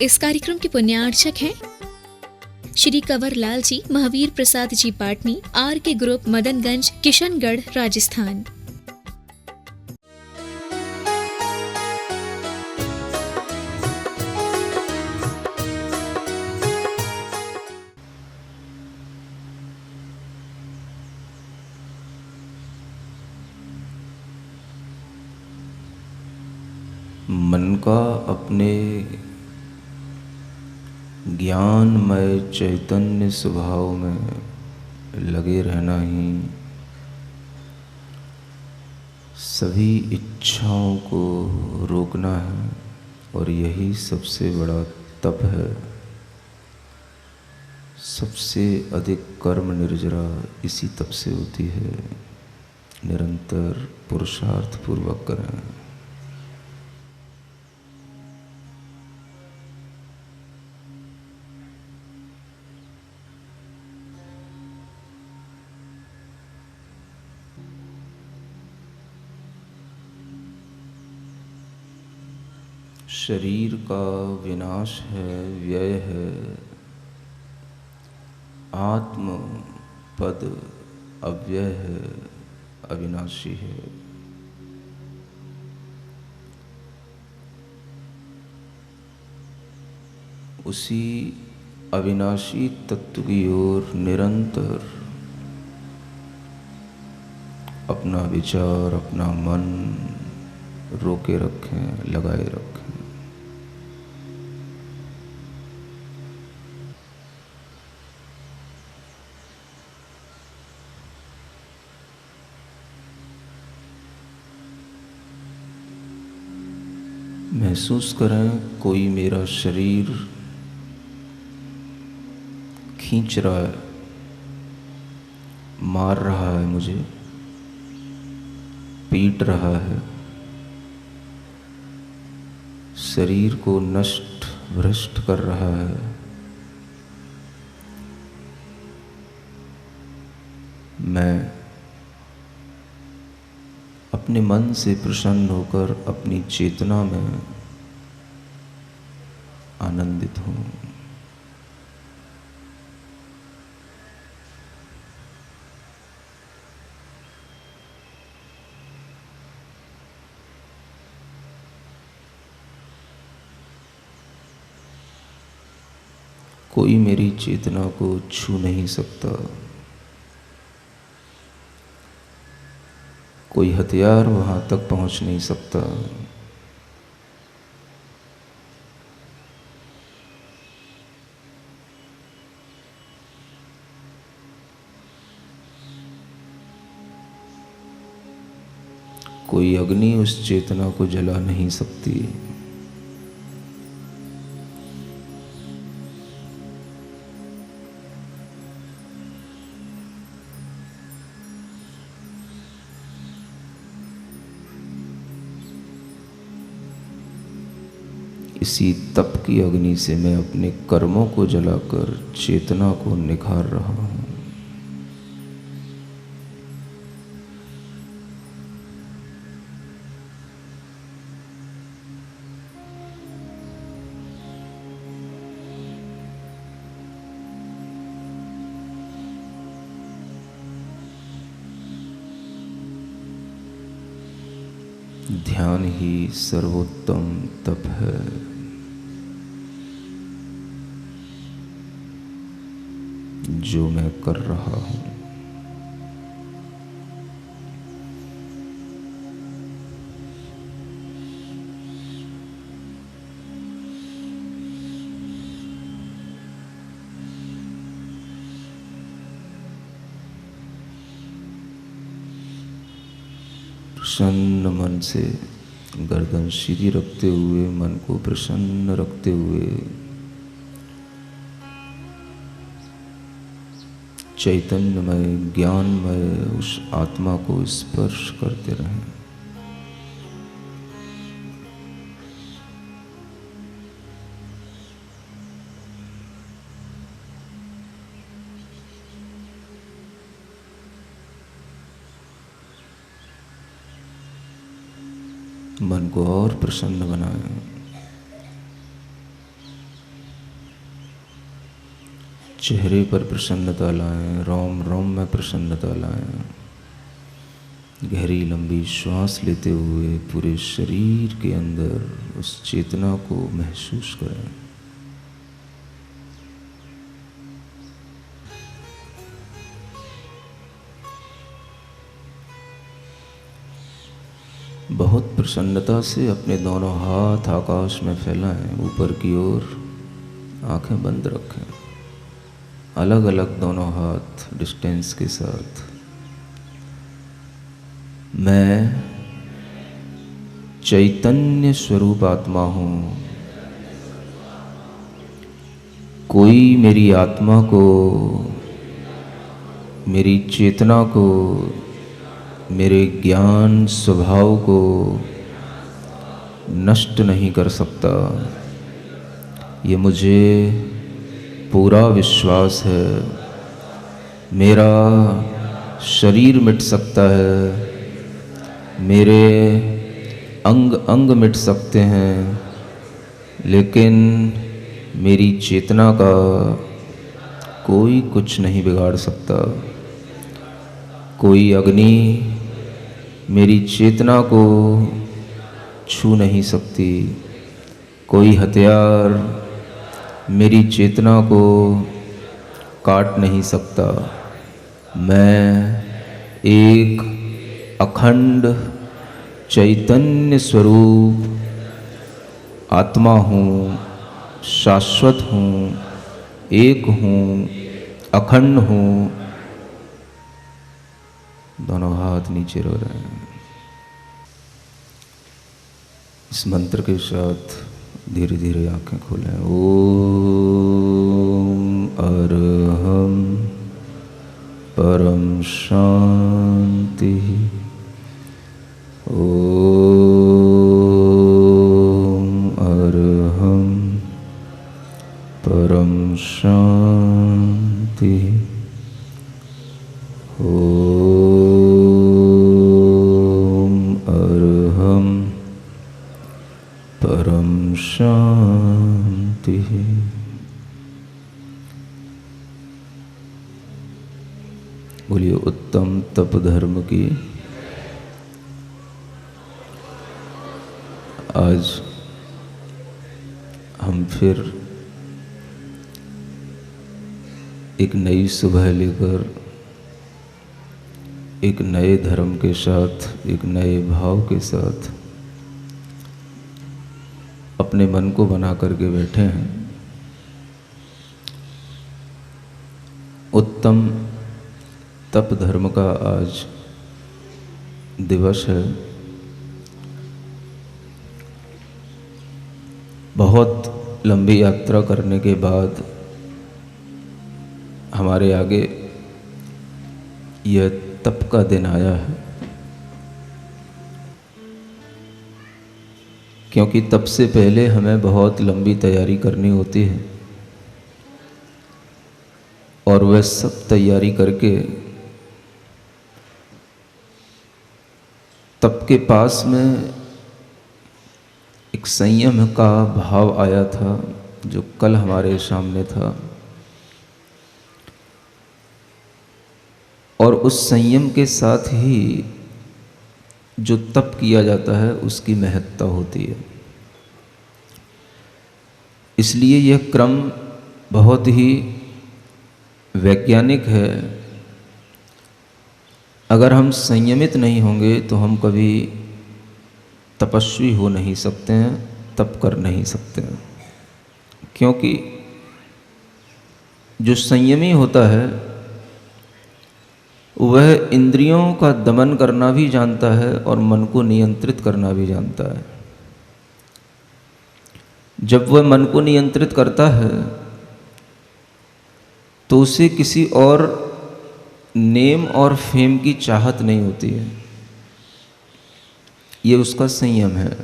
इस कार्यक्रम के पुण्यार्चक हैं श्री कंवर लाल जी, महावीर प्रसाद जी पाटनी, आर के ग्रुप, मदनगंज, किशनगढ़, राजस्थान। मन का अपने ज्ञानमय चैतन्य स्वभाव में लगे रहना ही सभी इच्छाओं को रोकना है, और यही सबसे बड़ा तप है। सबसे अधिक कर्म निर्जरा इसी तप से होती है। निरंतर पुरुषार्थ पूर्वक करें। शरीर का विनाश है, व्यय है। आत्म पद अव्यय है, अविनाशी है। उसी अविनाशी तत्व की ओर निरंतर अपना विचार, अपना मन रोके रखें, लगाए रखें। महसूस करें कोई मेरा शरीर खींच रहा है, मार रहा है, मुझे पीट रहा है, शरीर को नष्ट भ्रष्ट कर रहा है। मैं अपने मन से प्रसन्न होकर अपनी चेतना में आनंदित हूँ। कोई मेरी चेतना को छू नहीं सकता। कोई हथियार वहां तक पहुंच नहीं सकता। कोई अग्नि उस चेतना को जला नहीं सकती। इसी तप की अग्नि से मैं अपने कर्मों को जलाकर चेतना को निखार रहा हूँ। ध्यान ही सर्वोत्तम तप है। जो मैं कर रहा हूँ। प्रसन्न मन से गर्दन सीधी रखते हुए, मन को प्रसन्न रखते हुए चैतन्यमय, ज्ञानमय उस आत्मा को स्पर्श करते रहें। मन को और प्रसन्न बनाएं। चेहरे पर प्रसन्नता लाएं, रोम रोम में प्रसन्नता लाएं। गहरी लंबी श्वास लेते हुए पूरे शरीर के अंदर उस चेतना को महसूस करें। बहुत प्रसन्नता से अपने दोनों हाथ आकाश में फैलाएं, ऊपर की ओर आंखें बंद रखें। अलग अलग दोनों हाथ डिस्टेंस के साथ। मैं चैतन्य स्वरूप आत्मा हूँ। कोई मेरी आत्मा को, मेरी चेतना को, मेरे ज्ञान स्वभाव को नष्ट नहीं कर सकता। ये मुझे पूरा विश्वास है। मेरा शरीर मिट सकता है, मेरे अंग अंग मिट सकते हैं, लेकिन मेरी चेतना का कोई कुछ नहीं बिगाड़ सकता। कोई अग्नि मेरी चेतना को छू नहीं सकती। कोई हथियार मेरी चेतना को काट नहीं सकता। मैं एक अखंड चैतन्य स्वरूप आत्मा हूँ, शाश्वत हूँ, एक हूँ, अखंड हूँ। दोनों हाथ नीचे रो रहे हैं। इस मंत्र के साथ धीरे धीरे आंखें खोलें। ओम अरहम परम शांति। ओम अरहम परम शांति। ओम अरहम परम शांति। बोलिए उत्तम तप धर्म की। आज हम फिर एक नई सुबह लेकर एक नए धर्म के साथ, एक नए भाव के साथ अपने मन को बना करके बैठे हैं। उत्तम तप धर्म का आज दिवस है। बहुत लंबी यात्रा करने के बाद हमारे आगे यह तप का दिन आया है, क्योंकि तप से पहले हमें बहुत लंबी तैयारी करनी होती है और वह सब तैयारी करके तप के पास में एक संयम का भाव आया था जो कल हमारे सामने था, और उस संयम के साथ ही जो तप किया जाता है उसकी महत्ता होती है। इसलिए यह क्रम बहुत ही वैज्ञानिक है। अगर हम संयमित नहीं होंगे तो हम कभी तपस्वी हो नहीं सकते हैं, तप कर नहीं सकते हैं। क्योंकि जो संयमी होता है वह इंद्रियों का दमन करना भी जानता है और मन को नियंत्रित करना भी जानता है। जब वह मन को नियंत्रित करता है तो उसे किसी और नेम और फेम की चाहत नहीं होती है। ये उसका संयम है।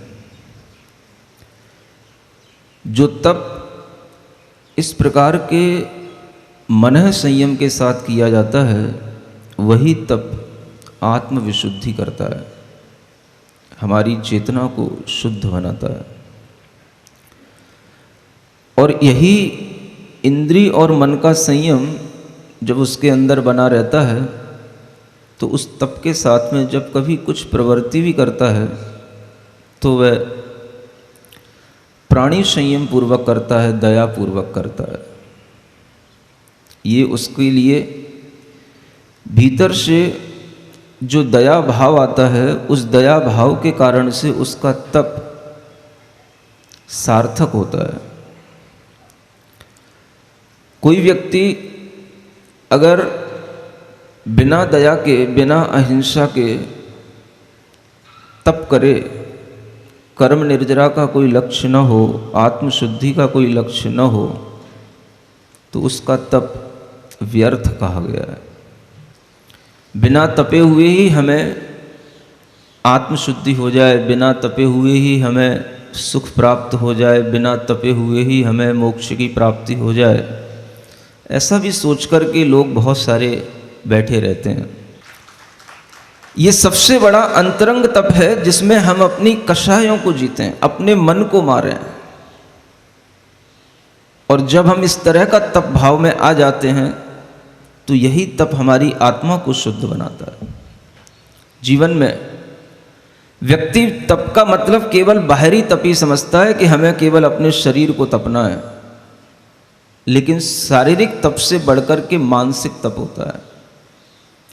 जो तप इस प्रकार के मन संयम के साथ किया जाता है वही तप आत्म विशुद्धि करता है, हमारी चेतना को शुद्ध बनाता है। और यही इंद्रिय और मन का संयम जब उसके अंदर बना रहता है तो उस तप के साथ में जब कभी कुछ प्रवृत्ति भी करता है तो वह प्राणी संयम पूर्वक करता है, दया पूर्वक करता है। ये उसके लिए भीतर से जो दया भाव आता है, उस दया भाव के कारण से उसका तप सार्थक होता है। कोई व्यक्ति अगर बिना दया के, बिना अहिंसा के तप करे, कर्म निर्जरा का कोई लक्ष्य न हो, आत्मशुद्धि का कोई लक्ष्य न हो, तो उसका तप व्यर्थ कहा गया है। बिना तपे हुए ही हमें आत्मशुद्धि हो जाए, बिना तपे हुए ही हमें सुख प्राप्त हो जाए, बिना तपे हुए ही हमें मोक्ष की प्राप्ति हो जाए, ऐसा भी सोचकर के लोग बहुत सारे बैठे रहते हैं। ये सबसे बड़ा अंतरंग तप है जिसमें हम अपनी कषायों को जीते हैं, अपने मन को मारें। और जब हम इस तरह का तप भाव में आ जाते हैं तो यही तप हमारी आत्मा को शुद्ध बनाता है। जीवन में व्यक्ति तप का मतलब केवल बाहरी तप ही समझता है कि हमें केवल अपने शरीर को तपना है, लेकिन शारीरिक तप से बढ़कर के मानसिक तप होता है।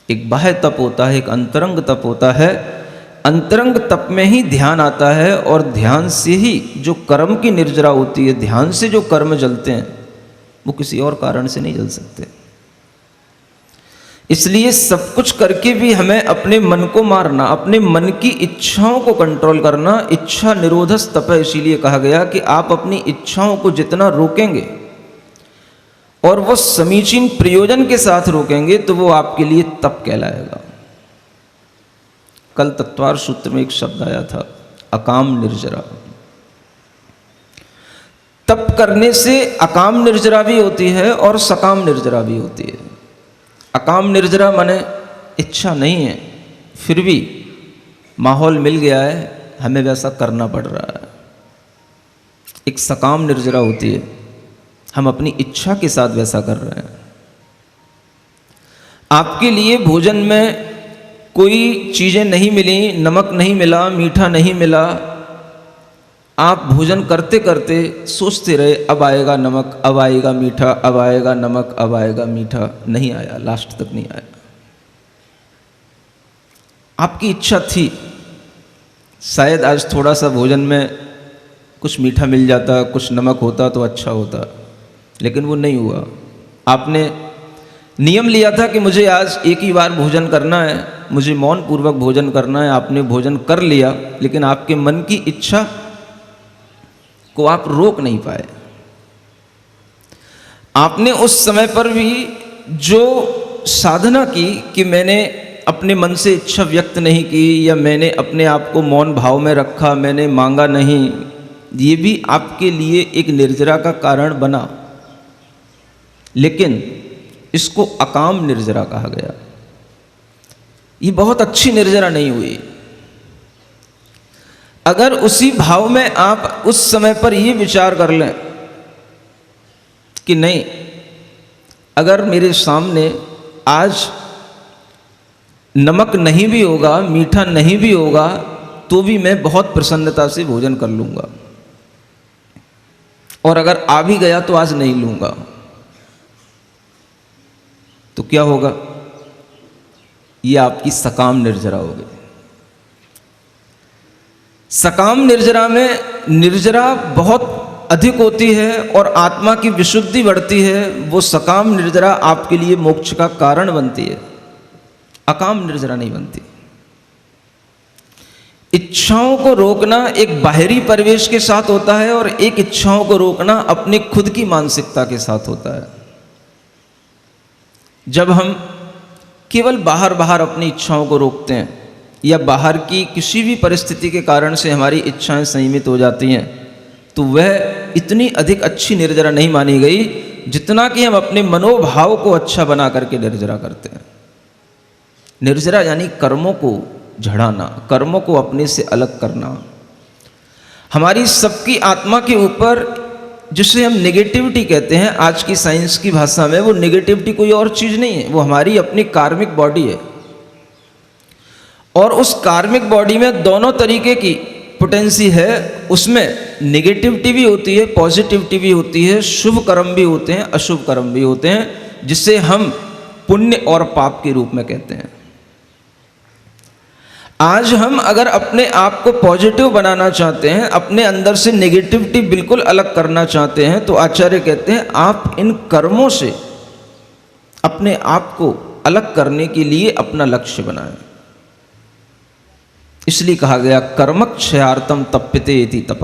एक बाह्य तप होता है, एक अंतरंग तप होता है। अंतरंग तप में ही ध्यान आता है और ध्यान से ही जो कर्म की निर्जरा होती है, ध्यान से जो कर्म जलते हैं वो किसी और कारण से नहीं जल सकते। इसलिए सब कुछ करके भी हमें अपने मन को मारना, अपने मन की इच्छाओं को कंट्रोल करना, इच्छा निरोधस तप है। इसीलिए कहा गया कि आप अपनी इच्छाओं को जितना रोकेंगे और वो समीचीन प्रयोजन के साथ रोकेंगे तो वो आपके लिए तप कहलाएगा। कल तत्वार सूत्र में एक शब्द आया था, अकाम निर्जरा। तप करने से अकाम निर्जरा भी होती है और सकाम निर्जरा भी होती है। अकाम निर्जरा माने इच्छा नहीं है, फिर भी माहौल मिल गया है, हमें वैसा करना पड़ रहा है। एक सकाम निर्जरा होती है, हम अपनी इच्छा के साथ वैसा कर रहे हैं। आपके लिए भोजन में कोई चीज़ें नहीं मिली, नमक नहीं मिला, मीठा नहीं मिला, आप भोजन करते करते सोचते रहे अब आएगा नमक, अब आएगा मीठा, अब आएगा नमक, अब आएगा मीठा, नहीं आया, लास्ट तक नहीं आया। आपकी इच्छा थी शायद आज थोड़ा सा भोजन में कुछ मीठा मिल जाता, कुछ नमक होता तो अच्छा होता, लेकिन वो नहीं हुआ। आपने नियम लिया था कि मुझे आज एक ही बार भोजन करना है, मुझे मौन पूर्वक भोजन करना है। आपने भोजन कर लिया, लेकिन आपके मन की इच्छा को आप रोक नहीं पाए। आपने उस समय पर भी जो साधना की कि मैंने अपने मन से इच्छा व्यक्त नहीं की, या मैंने अपने आप को मौन भाव में रखा, मैंने मांगा नहीं, ये भी आपके लिए एक निर्जरा का कारण बना, लेकिन इसको अकाम निर्जरा कहा गया। ये बहुत अच्छी निर्जरा नहीं हुई। अगर उसी भाव में आप उस समय पर ये विचार कर लें कि नहीं, अगर मेरे सामने आज नमक नहीं भी होगा, मीठा नहीं भी होगा, तो भी मैं बहुत प्रसन्नता से भोजन कर लूँगा, और अगर आ भी गया तो आज नहीं लूँगा, तो क्या होगा? ये आपकी सकाम निर्जरा होगी। सकाम निर्जरा में निर्जरा बहुत अधिक होती है और आत्मा की विशुद्धि बढ़ती है। वो सकाम निर्जरा आपके लिए मोक्ष का कारण बनती है, अकाम निर्जरा नहीं बनती। इच्छाओं को रोकना एक बाहरी परिवेश के साथ होता है और एक इच्छाओं को रोकना अपनी खुद की मानसिकता के साथ होता है। जब हम केवल बाहर बाहर अपनी इच्छाओं को रोकते हैं या बाहर की किसी भी परिस्थिति के कारण से हमारी इच्छाएं संयमित हो जाती हैं, तो वह इतनी अधिक अच्छी निर्जरा नहीं मानी गई जितना कि हम अपने मनोभाव को अच्छा बना करके निर्जरा करते हैं। निर्जरा यानी कर्मों को झड़ाना, कर्मों को अपने से अलग करना। हमारी सबकी आत्मा के ऊपर जिसे हम नेगेटिविटी कहते हैं आज की साइंस की भाषा में, वो नेगेटिविटी कोई और चीज़ नहीं है, वो हमारी अपनी कार्मिक बॉडी है। और उस कार्मिक बॉडी में दोनों तरीके की पोटेंसी है, उसमें नेगेटिविटी भी होती है, पॉजिटिविटी भी होती है, शुभ कर्म भी होते हैं, अशुभ कर्म भी होते हैं, जिसे हम पुण्य और पाप के रूप में कहते हैं। आज हम अगर अपने आप को पॉजिटिव बनाना चाहते हैं, अपने अंदर से नेगेटिविटी बिल्कुल अलग करना चाहते हैं, तो आचार्य कहते हैं आप इन कर्मों से अपने आप को अलग करने के लिए अपना लक्ष्य बनाएं। इसलिए कहा गया कर्मक क्षयार्थम तप्यते इति तप।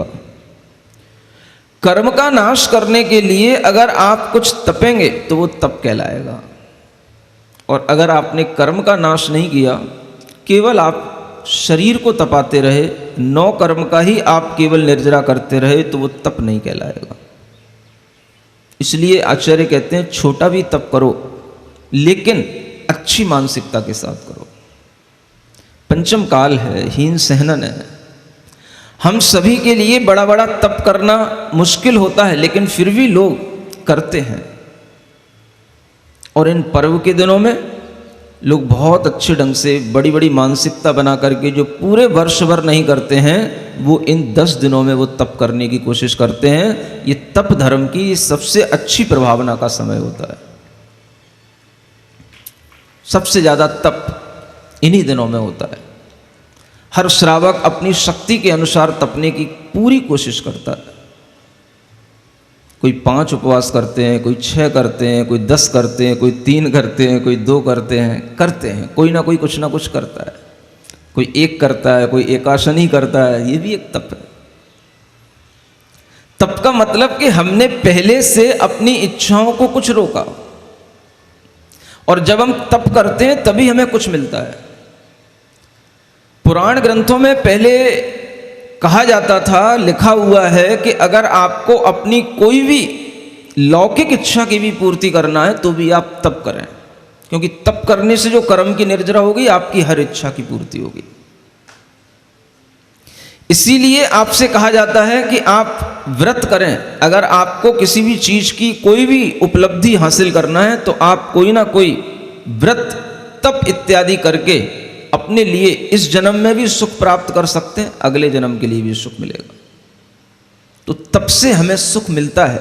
कर्म का नाश करने के लिए अगर आप कुछ तपेंगे तो वो तप कहलाएगा, और अगर आपने कर्म का नाश नहीं किया, केवल आप शरीर को तपाते रहे, नौ कर्म का ही आप केवल निर्जरा करते रहे, तो वो तप नहीं कहलाएगा। इसलिए आचार्य कहते हैं छोटा भी तप करो, लेकिन अच्छी मानसिकता के साथ करो। पंचम काल है, हीन सहनन है, हम सभी के लिए बड़ा बड़ा तप करना मुश्किल होता है, लेकिन फिर भी लोग करते हैं। और इन पर्व के दिनों में लोग बहुत अच्छे ढंग से बड़ी बड़ी मानसिकता बना करके जो पूरे वर्ष भर नहीं करते हैं, वो इन 10 दिनों में वो तप करने की कोशिश करते हैं। ये तप धर्म की सबसे अच्छी प्रभावना का समय होता है। सबसे ज़्यादा तप इन्हीं दिनों में होता है। हर श्रावक अपनी शक्ति के अनुसार तपने की पूरी कोशिश करता है। कोई 5 उपवास करते हैं, कोई 6 करते हैं, कोई 10 करते हैं, कोई 3 करते हैं, कोई 2 करते हैं, कोई ना कोई कुछ ना कुछ करता है। कोई 1 करता है, कोई एकाशनी करता है, ये भी एक तप है। तप का मतलब कि हमने पहले से अपनी इच्छाओं को कुछ रोका, और जब हम तप करते हैं तभी हमें कुछ मिलता है। पुराण ग्रंथों में पहले कहा जाता था, लिखा हुआ है कि अगर आपको अपनी कोई भी लौकिक इच्छा की भी पूर्ति करना है तो भी आप तप करें, क्योंकि तप करने से जो कर्म की निर्जरा होगी, आपकी हर इच्छा की पूर्ति होगी। इसीलिए आपसे कहा जाता है कि आप व्रत करें। अगर आपको किसी भी चीज की कोई भी उपलब्धि हासिल करना है तो आप कोई ना कोई व्रत, तप इत्यादि करके अपने लिए इस जन्म में भी सुख प्राप्त कर सकते हैं, अगले जन्म के लिए भी सुख मिलेगा। तो तप से हमें सुख मिलता है,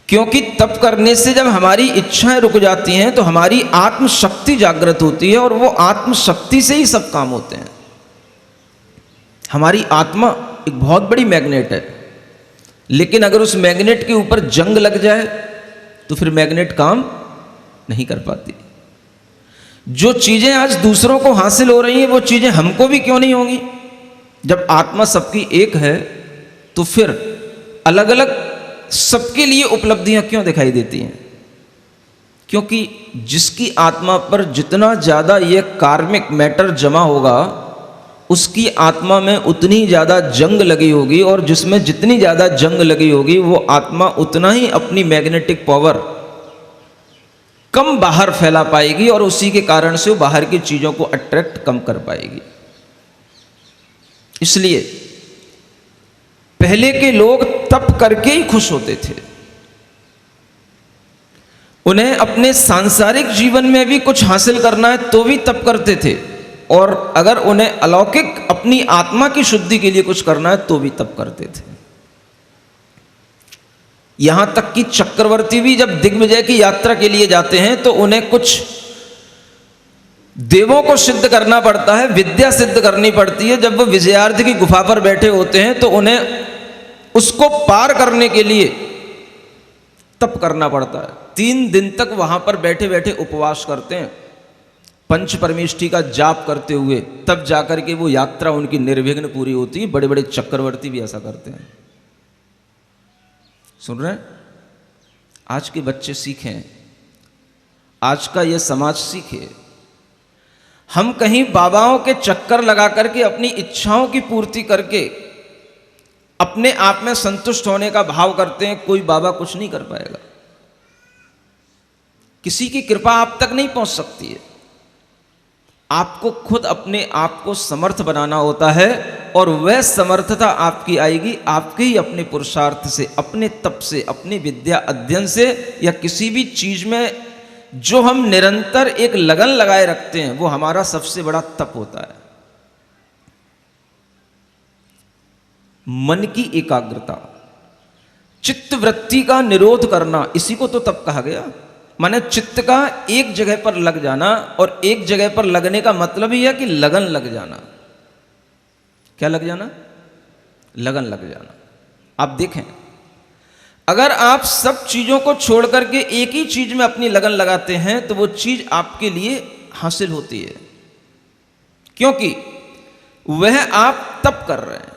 क्योंकि तप करने से जब हमारी इच्छाएं रुक जाती हैं तो हमारी आत्मशक्ति जागृत होती है, और वो आत्मशक्ति से ही सब काम होते हैं। हमारी आत्मा एक बहुत बड़ी मैग्नेट है, लेकिन अगर उस मैग्नेट के ऊपर जंग लग जाए तो फिर मैग्नेट काम नहीं कर पाती। जो चीजें आज दूसरों को हासिल हो रही हैं वो चीजें हमको भी क्यों नहीं होंगी? जब आत्मा सबकी एक है तो फिर अलग अलग सबके लिए उपलब्धियां क्यों दिखाई देती हैं? क्योंकि जिसकी आत्मा पर जितना ज्यादा ये कार्मिक मैटर जमा होगा, उसकी आत्मा में उतनी ज्यादा जंग लगी होगी, और जिसमें जितनी ज्यादा जंग लगी होगी वो आत्मा उतना ही अपनी मैग्नेटिक पावर कम बाहर फैला पाएगी, और उसी के कारण से वो बाहर की चीजों को अट्रैक्ट कम कर पाएगी। इसलिए पहले के लोग तप करके ही खुश होते थे। उन्हें अपने सांसारिक जीवन में भी कुछ हासिल करना है तो भी तप करते थे, और अगर उन्हें अलौकिक अपनी आत्मा की शुद्धि के लिए कुछ करना है तो भी तप करते थे। यहां तक कि चक्रवर्ती भी जब दिग्विजय की यात्रा के लिए जाते हैं तो उन्हें कुछ देवों को सिद्ध करना पड़ता है, विद्या सिद्ध करनी पड़ती है। जब वो विजयार्थ की गुफा पर बैठे होते हैं तो उन्हें उसको पार करने के लिए तप करना पड़ता है। 3 दिन तक वहां पर बैठे बैठे उपवास करते हैं, पंच परमेष्ठी का जाप करते हुए, तब जाकर के वो यात्रा उनकी निर्विघ्न पूरी होती है। बड़े बड़े चक्रवर्ती भी ऐसा करते हैं। सुन रहे हैं? आज के बच्चे सीखें, आज का ये समाज सीखे। हम कहीं बाबाओं के चक्कर लगा करके अपनी इच्छाओं की पूर्ति करके अपने आप में संतुष्ट होने का भाव करते हैं, कोई बाबा कुछ नहीं कर पाएगा। किसी की कृपा आप तक नहीं पहुंच सकती है। आपको खुद अपने आप को समर्थ बनाना होता है, और वह समर्थता आपकी आएगी आपके ही अपने पुरुषार्थ से, अपने तप से, अपनी विद्या अध्ययन से, या किसी भी चीज में जो हम निरंतर एक लगन लगाए रखते हैं वो हमारा सबसे बड़ा तप होता है। मन की एकाग्रता, चित्त वृत्ति का निरोध करना, इसी को तो तप कहा गया। माने चित्त का एक जगह पर लग जाना, और एक जगह पर लगने का मतलब ही है कि लगन लग जाना। क्या लग जाना? लगन लग जाना। आप देखें, अगर आप सब चीजों को छोड़ करके एक ही चीज में अपनी लगन लगाते हैं तो वो चीज आपके लिए हासिल होती है, क्योंकि वह आप तप कर रहे हैं।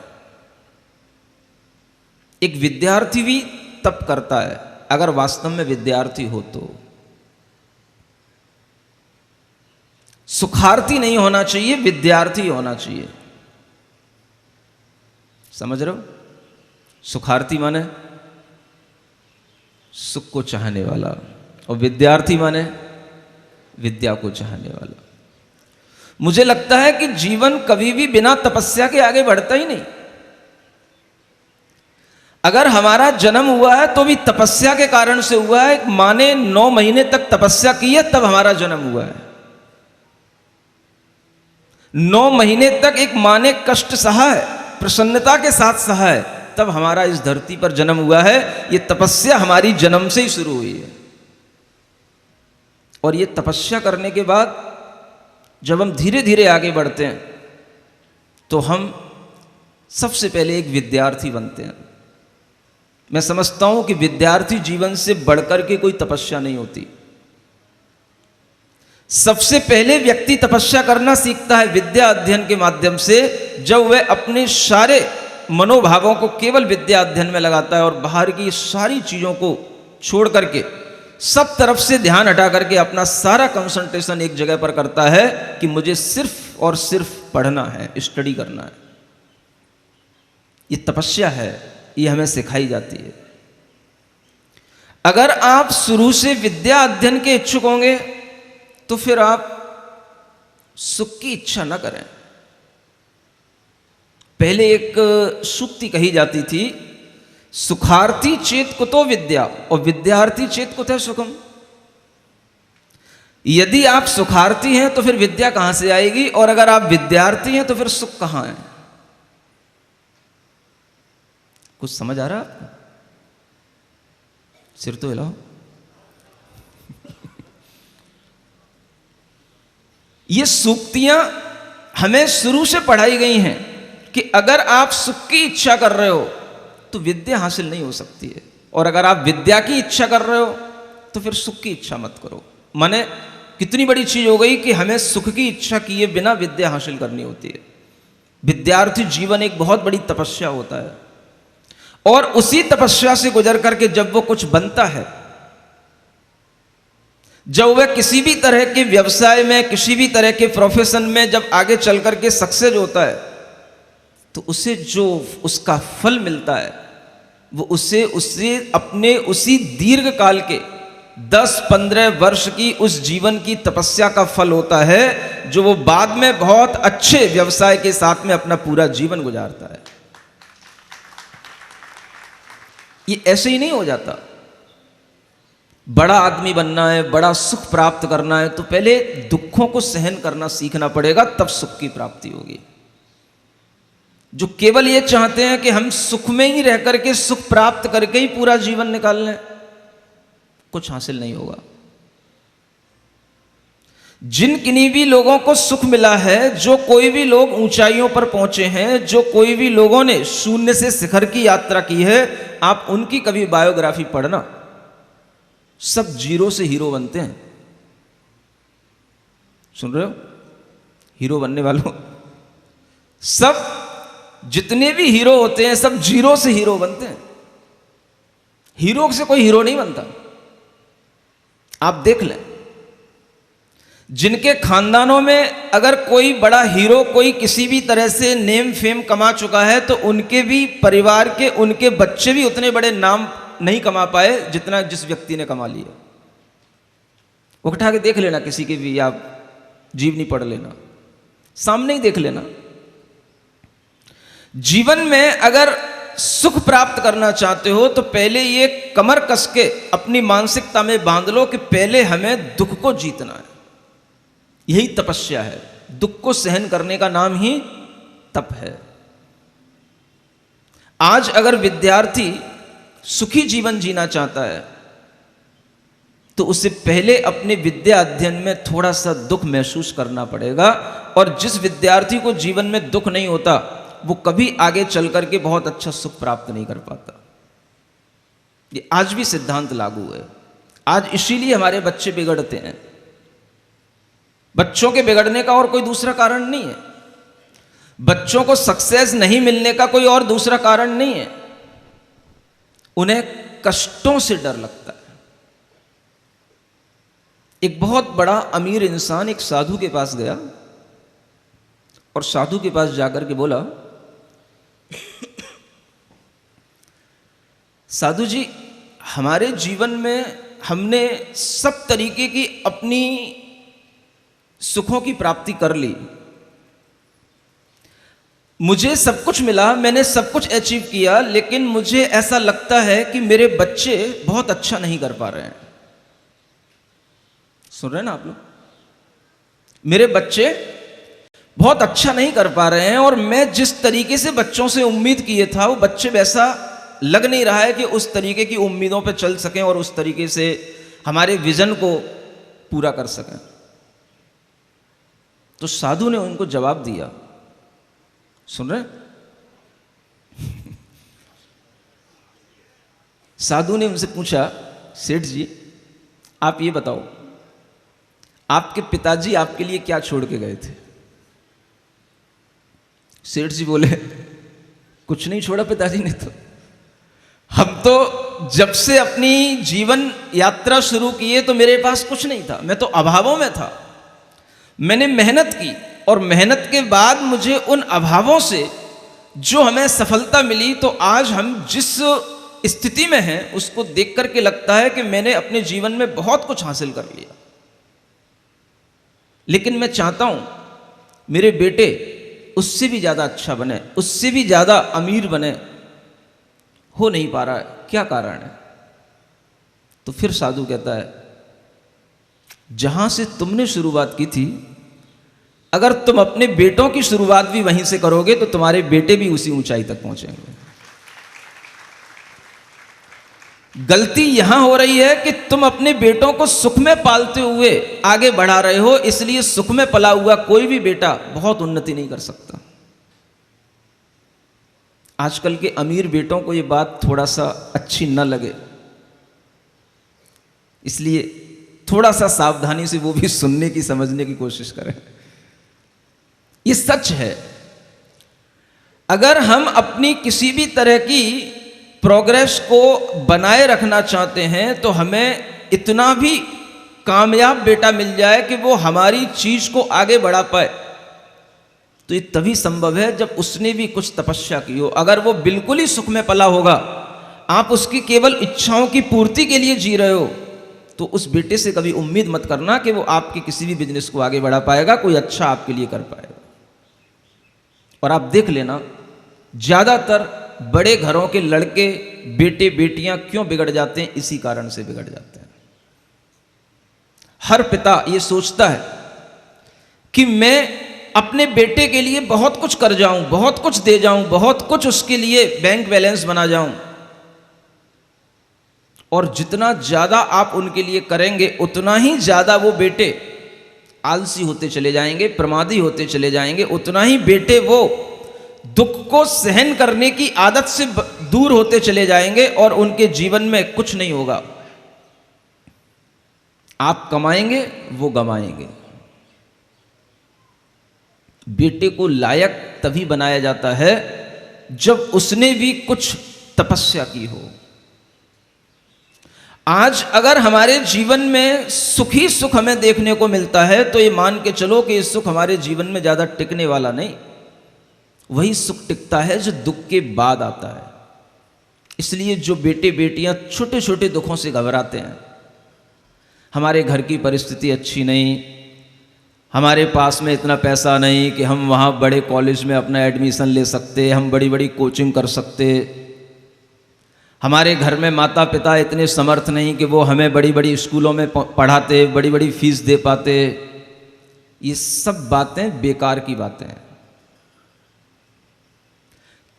एक विद्यार्थी भी तप करता है, अगर वास्तव में विद्यार्थी हो तो। सुखार्थी नहीं होना चाहिए, विद्यार्थी होना चाहिए। समझ रहे हो? सुखार्थी माने सुख को चाहने वाला, और विद्यार्थी माने विद्या को चाहने वाला। मुझे लगता है कि जीवन कभी भी बिना तपस्या के आगे बढ़ता ही नहीं। अगर हमारा जन्म हुआ है तो भी तपस्या के कारण से हुआ है। एक माँ ने 9 महीने तक तपस्या की है, तब हमारा जन्म हुआ है। 9 महीने तक एक माँ ने कष्ट सहा है, प्रसन्नता के साथ सहा है, तब हमारा इस धरती पर जन्म हुआ है। ये तपस्या हमारी जन्म से ही शुरू हुई है। और ये तपस्या करने के बाद जब हम धीरे धीरे आगे बढ़ते हैं तो हम सबसे पहले एक विद्यार्थी बनते हैं। मैं समझता हूं कि विद्यार्थी जीवन से बढ़कर के कोई तपस्या नहीं होती। सबसे पहले व्यक्ति तपस्या करना सीखता है विद्या अध्ययन के माध्यम से, जब वह अपने सारे मनोभावों को केवल विद्या अध्ययन में लगाता है और बाहर की सारी चीजों को छोड़ करके, सब तरफ से ध्यान हटा करके अपना सारा कंसंट्रेशन एक जगह पर करता है कि मुझे सिर्फ और सिर्फ पढ़ना है, स्टडी करना है। ये तपस्या है, ये हमें सिखाई जाती है। अगर आप शुरू से विद्या अध्ययन के इच्छुक होंगे तो फिर आप सुख की इच्छा न करें। पहले एक सूक्ति कही जाती थी, सुखार्थी चेत कुतो विद्या, और विद्यार्थी चेत कुतः सुखम। यदि आप सुखार्थी हैं तो फिर विद्या कहां से आएगी, और अगर आप विद्यार्थी हैं तो फिर सुख कहां है? कुछ समझ आ रहा है आपको? सिर तो हिलाओ। ये सूक्तियां हमें शुरू से पढ़ाई गई हैं कि अगर आप सुख की इच्छा कर रहे हो तो विद्या हासिल नहीं हो सकती है, और अगर आप विद्या की इच्छा कर रहे हो तो फिर सुख की इच्छा मत करो। माने कितनी बड़ी चीज हो गई कि हमें सुख की इच्छा किए बिना विद्या हासिल करनी होती है। विद्यार्थी जीवन एक बहुत बड़ी तपस्या होता है, और उसी तपस्या से गुजर करके जब वो कुछ बनता है, जब वह किसी भी तरह के व्यवसाय में, किसी भी तरह के प्रोफेशन में जब आगे चल करके सक्सेस होता है, तो उसे जो उसका फल मिलता है वो उसे अपने उसी दीर्घ काल के 10-15 वर्ष की उस जीवन की तपस्या का फल होता है, जो वो बाद में बहुत अच्छे व्यवसाय के साथ में अपना पूरा जीवन गुजारता है। ये ऐसे ही नहीं हो जाता। बड़ा आदमी बनना है, बड़ा सुख प्राप्त करना है तो पहले दुखों को सहन करना सीखना पड़ेगा, तब सुख की प्राप्ति होगी। जो केवल ये चाहते हैं कि हम सुख में ही रह करके सुख प्राप्त करके ही पूरा जीवन निकाल लें, कुछ हासिल नहीं होगा। जिन किन्हीं भी लोगों को सुख मिला है, जो कोई भी लोग ऊंचाइयों पर पहुंचे हैं, जो कोई भी लोगों ने शून्य से शिखर की यात्रा की है, आप उनकी कभी बायोग्राफी पढ़ना, सब जीरो से हीरो बनते हैं। सुन रहे हो? हीरो बनने वालों, सब जितने भी हीरो होते हैं सब जीरो से हीरो बनते हैं। हीरो से कोई हीरो नहीं बनता। आप देख लें, जिनके खानदानों में अगर कोई बड़ा हीरो, कोई किसी भी तरह से नेम फेम कमा चुका है, तो उनके भी परिवार के उनके बच्चे भी उतने बड़े नाम नहीं कमा पाए जितना जिस व्यक्ति ने कमा लिया। उठा के देख लेना किसी के भी, आप जीवनी पढ़ लेना, सामने ही देख लेना। जीवन में अगर सुख प्राप्त करना चाहते हो तो पहले ये कमर कस के अपनी मानसिकता में बांध लो कि पहले हमें दुख को जीतना है। यही तपस्या है। दुख को सहन करने का नाम ही तप है। आज अगर विद्यार्थी सुखी जीवन जीना चाहता है तो उसे पहले अपने विद्या अध्ययन में थोड़ा सा दुख महसूस करना पड़ेगा, और जिस विद्यार्थी को जीवन में दुख नहीं होता वो कभी आगे चल करके बहुत अच्छा सुख प्राप्त नहीं कर पाता। ये आज भी सिद्धांत लागू है। आज इसीलिए हमारे बच्चे बिगड़ते हैं। बच्चों के बिगड़ने का और कोई दूसरा कारण नहीं है। बच्चों को सक्सेस नहीं मिलने का कोई और दूसरा कारण नहीं है। उन्हें कष्टों से डर लगता है। एक बहुत बड़ा अमीर इंसान एक साधु के पास गया और साधु के पास जाकर के बोला, साधु जी, हमारे जीवन में हमने सब तरीके की अपनी सुखों की प्राप्ति कर ली, मुझे सब कुछ मिला, मैंने सब कुछ अचीव किया, लेकिन मुझे ऐसा लगता है कि मेरे बच्चे बहुत अच्छा नहीं कर पा रहे हैं। सुन रहे हैं ना आप लोग? मेरे बच्चे बहुत अच्छा नहीं कर पा रहे हैं, और मैं जिस तरीके से बच्चों से उम्मीद किए था वो बच्चे वैसा लग नहीं रहा है कि उस तरीके की उम्मीदों पे चल सकें और उस तरीके से हमारे विजन को पूरा कर सकें। तो साधु ने उनको जवाब दिया, सुन रहे? साधु ने उनसे पूछा, सेठ जी आप ये बताओ, आपके पिताजी आपके लिए क्या छोड़ के गए थे? सेठ जी बोले, कुछ नहीं छोड़ा पिताजी ने तो। हम तो जब से अपनी जीवन यात्रा शुरू किए तो मेरे पास कुछ नहीं था, मैं तो अभावों में था। मैंने मेहनत की और मेहनत के बाद मुझे उन अभावों से जो हमें सफलता मिली, तो आज हम जिस स्थिति में हैं उसको देख करके लगता है कि मैंने अपने जीवन में बहुत कुछ हासिल कर लिया। लेकिन मैं चाहता हूं मेरे बेटे उससे भी ज्यादा अच्छा बने, उससे भी ज्यादा अमीर बने। हो नहीं पा रहा है, क्या कारण है? तो फिर साधु कहता है, जहां से तुमने शुरुआत की थी, अगर तुम अपने बेटों की शुरुआत भी वहीं से करोगे तो तुम्हारे बेटे भी उसी ऊंचाई तक पहुंचेंगे। गलती यहां हो रही है कि तुम अपने बेटों को सुख में पालते हुए आगे बढ़ा रहे हो, इसलिए सुख में पला हुआ कोई भी बेटा बहुत उन्नति नहीं कर सकता। आजकल के अमीर बेटों को यह बात थोड़ा सा अच्छी न लगे, इसलिए थोड़ा सा सावधानी से वो भी सुनने की, समझने की कोशिश करें। ये सच है। अगर हम अपनी किसी भी तरह की प्रोग्रेस को बनाए रखना चाहते हैं तो हमें इतना भी कामयाब बेटा मिल जाए कि वो हमारी चीज को आगे बढ़ा पाए, तो ये तभी संभव है जब उसने भी कुछ तपस्या की हो। अगर वो बिल्कुल ही सुख में पला होगा, आप उसकी केवल इच्छाओं की पूर्ति के लिए जी रहे हो, तो उस बेटे से कभी उम्मीद मत करना कि वो आपके किसी भी बिजनेस को आगे बढ़ा पाएगा, कोई अच्छा आपके लिए कर पाएगा। और आप देख लेना, ज्यादातर बड़े घरों के लड़के, बेटे, बेटियां क्यों बिगड़ जाते हैं? इसी कारण से बिगड़ जाते हैं। हर पिता ये सोचता है कि मैं अपने बेटे के लिए बहुत कुछ कर जाऊं, बहुत कुछ दे जाऊं, बहुत कुछ उसके लिए बैंक बैलेंस बना जाऊं। और जितना ज्यादा आप उनके लिए करेंगे उतना ही ज्यादा वो बेटे आलसी होते चले जाएंगे, प्रमादी होते चले जाएंगे, उतना ही बेटे वो दुख को सहन करने की आदत से दूर होते चले जाएंगे और उनके जीवन में कुछ नहीं होगा। आप कमाएंगे, वो गमाएंगे। बेटे को लायक तभी बनाया जाता है जब उसने भी कुछ तपस्या की हो। आज अगर हमारे जीवन में सुख ही सुख हमें देखने को मिलता है तो ये मान के चलो कि ये सुख हमारे जीवन में ज्यादा टिकने वाला नहीं। वही सुख टिकता है जो दुख के बाद आता है। इसलिए जो बेटे बेटियां छोटे छोटे दुखों से घबराते हैं, हमारे घर की परिस्थिति अच्छी नहीं, हमारे पास में इतना पैसा नहीं कि हम वहाँ बड़े कॉलेज में अपना एडमिशन ले सकते, हम बड़ी बड़ी कोचिंग कर सकते, हमारे घर में माता पिता इतने समर्थ नहीं कि वो हमें बड़ी बड़ी स्कूलों में पढ़ाते, बड़ी बड़ी फीस दे पाते। ये सब बातें बेकार की बातें हैं।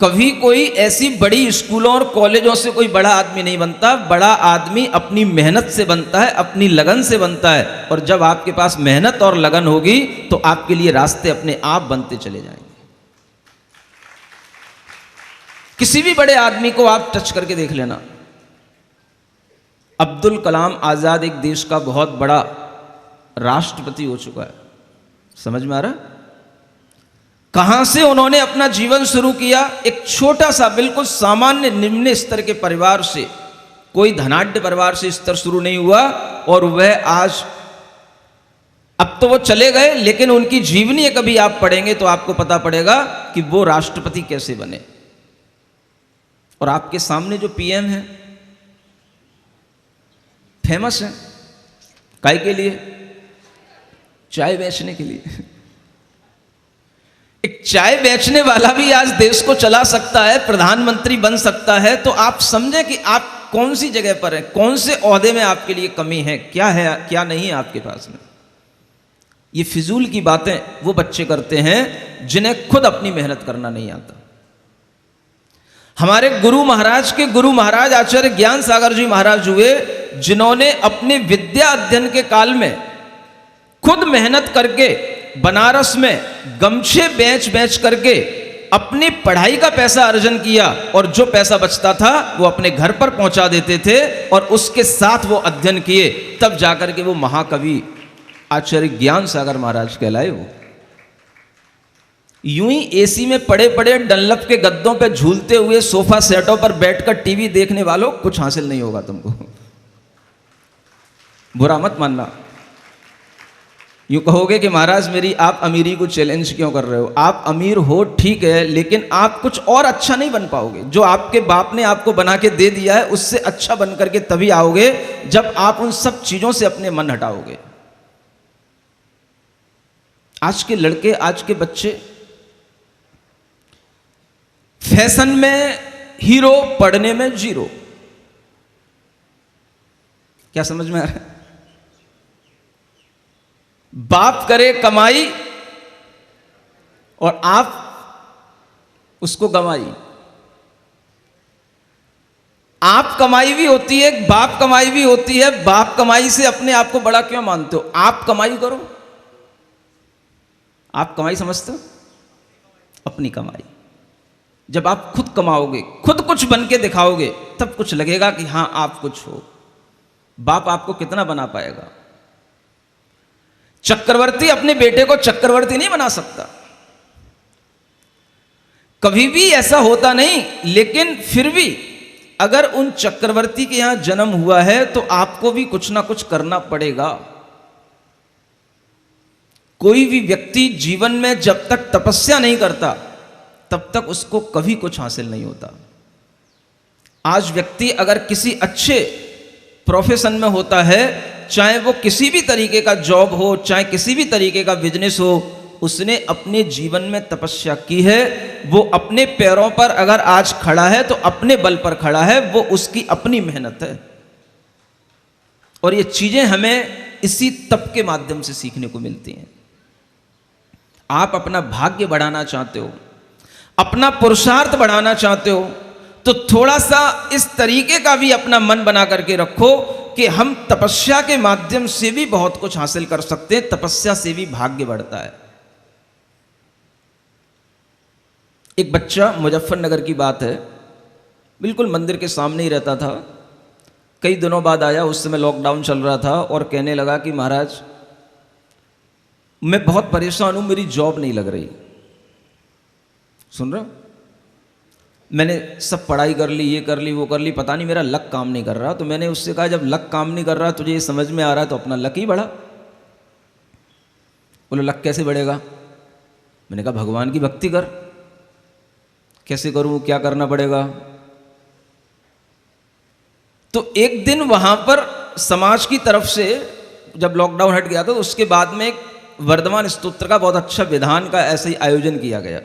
कभी कोई ऐसी बड़ी स्कूलों और कॉलेजों से कोई बड़ा आदमी नहीं बनता। बड़ा आदमी अपनी मेहनत से बनता है, अपनी लगन से बनता है। और जब आपके पास मेहनत और लगन होगी तो आपके लिए रास्ते अपने आप बनते चले जाएंगे। किसी भी बड़े आदमी को आप टच करके देख लेना। अब्दुल कलाम आजाद एक देश का बहुत बड़ा राष्ट्रपति हो चुका है। समझ में आ रहा है? कहां से उन्होंने अपना जीवन शुरू किया? एक छोटा सा बिल्कुल सामान्य निम्न स्तर के परिवार से, कोई धनाढ्य परिवार से स्तर शुरू नहीं हुआ। और वह आज, अब तो वो चले गए, लेकिन उनकी जीवनी कभी आप पढ़ेंगे तो आपको पता पड़ेगा कि वो राष्ट्रपति कैसे बने। और आपके सामने जो पीएम है, फेमस है काय के लिए? चाय बेचने के लिए। एक चाय बेचने वाला भी आज देश को चला सकता है, प्रधानमंत्री बन सकता है। तो आप समझें कि आप कौन सी जगह पर हैं, कौन से ओहदे में आपके लिए कमी है क्या नहीं है आपके पास में। ये फिजूल की बातें वो बच्चे करते हैं जिन्हें खुद अपनी मेहनत करना नहीं आता। हमारे गुरु महाराज आचार्य ज्ञान सागर जी महाराज हुए, जिन्होंने अपने विद्या अध्ययन के काल में खुद मेहनत करके बनारस में गमछे बेच करके अपनी पढ़ाई का पैसा अर्जन किया। और जो पैसा बचता था वो अपने घर पर पहुंचा देते थे और उसके साथ वो अध्ययन किए। तब जाकर के वो महाकवि आचार्य ज्ञान सागर महाराज कहलाए। वो यूं ही एसी में पड़े पड़े डनलप के गद्दों पे झूलते हुए सोफा सेटों पर बैठकर टीवी देखने वालों, कुछ हासिल नहीं होगा तुमको। बुरा मत मानना। यूं कहोगे कि महाराज मेरी आप अमीरी को चैलेंज क्यों कर रहे हो? आप अमीर हो ठीक है, लेकिन आप कुछ और अच्छा नहीं बन पाओगे। जो आपके बाप ने आपको बना के दे दिया है उससे अच्छा बन करके तभी आओगे जब आप उन सब चीजों से अपने मन हटाओगे। आज के लड़के, आज के बच्चे फैशन में हीरो, पढ़ने में जीरो। क्या समझ में आ रहा है? बाप करे कमाई और आप उसको गमाई। आप कमाई भी होती है, बाप कमाई भी होती है। बाप कमाई से अपने आप को बड़ा क्यों मानते हो? आप कमाई करो। आप कमाई समझते हो? अपनी कमाई। जब आप खुद कमाओगे, खुद कुछ बन के दिखाओगे, तब कुछ लगेगा कि हां आप कुछ हो। बाप आपको कितना बना पाएगा? चक्रवर्ती अपने बेटे को चक्रवर्ती नहीं बना सकता, कभी भी ऐसा होता नहीं। लेकिन फिर भी अगर उन चक्रवर्ती के यहां जन्म हुआ है तो आपको भी कुछ ना कुछ करना पड़ेगा। कोई भी व्यक्ति जीवन में जब तक तपस्या नहीं करता तब तक उसको कभी कुछ हासिल नहीं होता। आज व्यक्ति अगर किसी अच्छे प्रोफेशन में होता है, चाहे वो किसी भी तरीके का जॉब हो, चाहे किसी भी तरीके का बिजनेस हो, उसने अपने जीवन में तपस्या की है। वो अपने पैरों पर अगर आज खड़ा है तो अपने बल पर खड़ा है, वो उसकी अपनी मेहनत है। और ये चीजें हमें इसी तप के माध्यम से सीखने को मिलती हैं। आप अपना भाग्य बढ़ाना चाहते हो, अपना पुरुषार्थ बढ़ाना चाहते हो, तो थोड़ा सा इस तरीके का भी अपना मन बना करके रखो कि हम तपस्या के माध्यम से भी बहुत कुछ हासिल कर सकते हैं। तपस्या से भी भाग्य बढ़ता है। एक बच्चा, मुजफ्फरनगर की बात है, बिल्कुल मंदिर के सामने ही रहता था। कई दिनों बाद आया, उस समय लॉकडाउन चल रहा था, और कहने लगा कि महाराज मैं बहुत परेशान हूं, मेरी जॉब नहीं लग रही। सुन रहे हो? मैंने सब पढ़ाई कर ली, ये कर ली, वो कर ली, पता नहीं मेरा लक काम नहीं कर रहा। तो मैंने उससे कहा जब लक काम नहीं कर रहा, तुझे ये समझ में आ रहा है, तो अपना लक ही बढ़ा। बोले लक कैसे बढ़ेगा? मैंने कहा भगवान की भक्ति कर। कैसे करूं, क्या करना पड़ेगा? तो एक दिन वहां पर समाज की तरफ से, जब लॉकडाउन हट गया था, तो उसके बाद में वर्धमान स्तोत्र का बहुत अच्छा विधान का ऐसे ही आयोजन किया गया।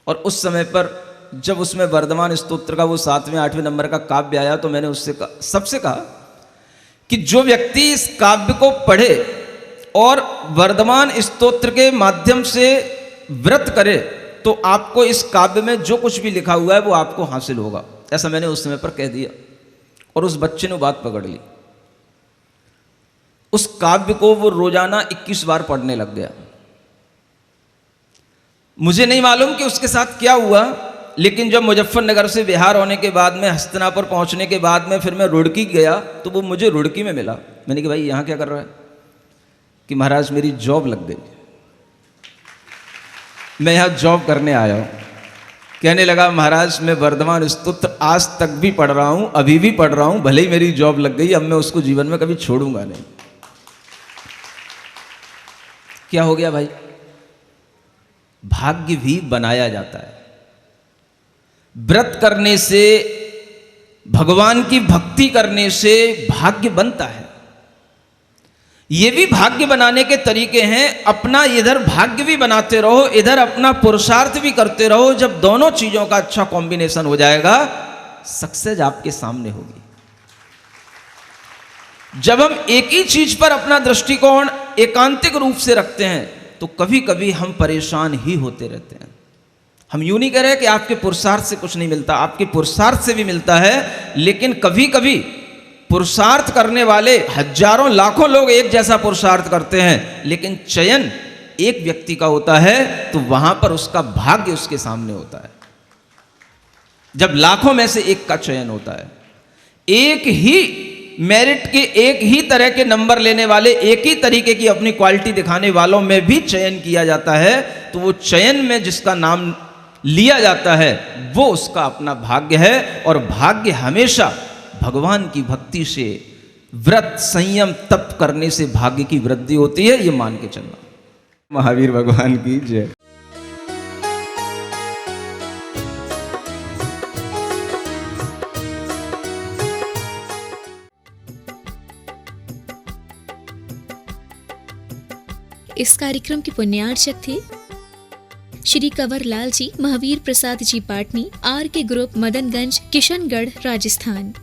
और उस समय पर जब उसमें वर्धमान स्तोत्र का वो 7वें 8वें नंबर का काव्य आया तो मैंने उससे सबसे कहा कि जो व्यक्ति इस काव्य को पढ़े और वर्धमान स्तोत्र के माध्यम से व्रत करे तो आपको इस काव्य में जो कुछ भी लिखा हुआ है वो आपको हासिल होगा। ऐसा मैंने उस समय पर कह दिया और उस बच्चे ने बात पकड़ ली। उस काव्य को वो रोजाना 21 बार पढ़ने लग गया। मुझे नहीं मालूम कि उसके साथ क्या हुआ, लेकिन जब मुजफ्फरनगर से बिहार होने के बाद में हस्तिनापुर पहुंचने के बाद में फिर मैं रुड़की गया तो वो मुझे रुड़की में मिला। मैंने कहा भाई यहाँ क्या कर रहा है? कि महाराज मेरी जॉब लग गई, मैं यहाँ जॉब करने आया हूँ। कहने लगा महाराज मैं वर्धमान स्तोत्र आज तक भी पढ़ रहा हूँ, अभी भी पढ़ रहा हूँ, भले ही मेरी जॉब लग गई, अब मैं उसको जीवन में कभी छोड़ूंगा नहीं। क्या हो गया भाई? भाग्य भी बनाया जाता है। व्रत करने से, भगवान की भक्ति करने से भाग्य बनता है। ये भी भाग्य बनाने के तरीके हैं। अपना इधर भाग्य भी बनाते रहो, इधर अपना पुरुषार्थ भी करते रहो। जब दोनों चीजों का अच्छा कॉम्बिनेशन हो जाएगा, सक्सेस आपके सामने होगी। जब हम एक ही चीज पर अपना दृष्टिकोण एकांतिक रूप से रखते हैं तो कभी कभी हम परेशान ही होते रहते हैं। हम यूं नहीं कह रहे कि आपके पुरुषार्थ से कुछ नहीं मिलता, आपके पुरुषार्थ से भी मिलता है, लेकिन कभी कभी पुरुषार्थ करने वाले हजारों लाखों लोग एक जैसा पुरुषार्थ करते हैं, लेकिन चयन एक व्यक्ति का होता है तो वहां पर उसका भाग्य उसके सामने होता है। जब लाखों में से एक का चयन होता है, एक ही मेरिट के, एक ही तरह के नंबर लेने वाले, एक ही तरीके की अपनी क्वालिटी दिखाने वालों में भी चयन किया जाता है, तो वो चयन में जिसका नाम लिया जाता है वो उसका अपना भाग्य है। और भाग्य हमेशा भगवान की भक्ति से, व्रत, संयम, तप करने से भाग्य की वृद्धि होती है, ये मान के चलना। महावीर भगवान की जय। इस कार्यक्रम के पुण्यार्चक थे श्री कंवर लाल जी, महावीर प्रसाद जी पाटनी, आर के ग्रुप, मदनगंज, किशनगढ़, राजस्थान।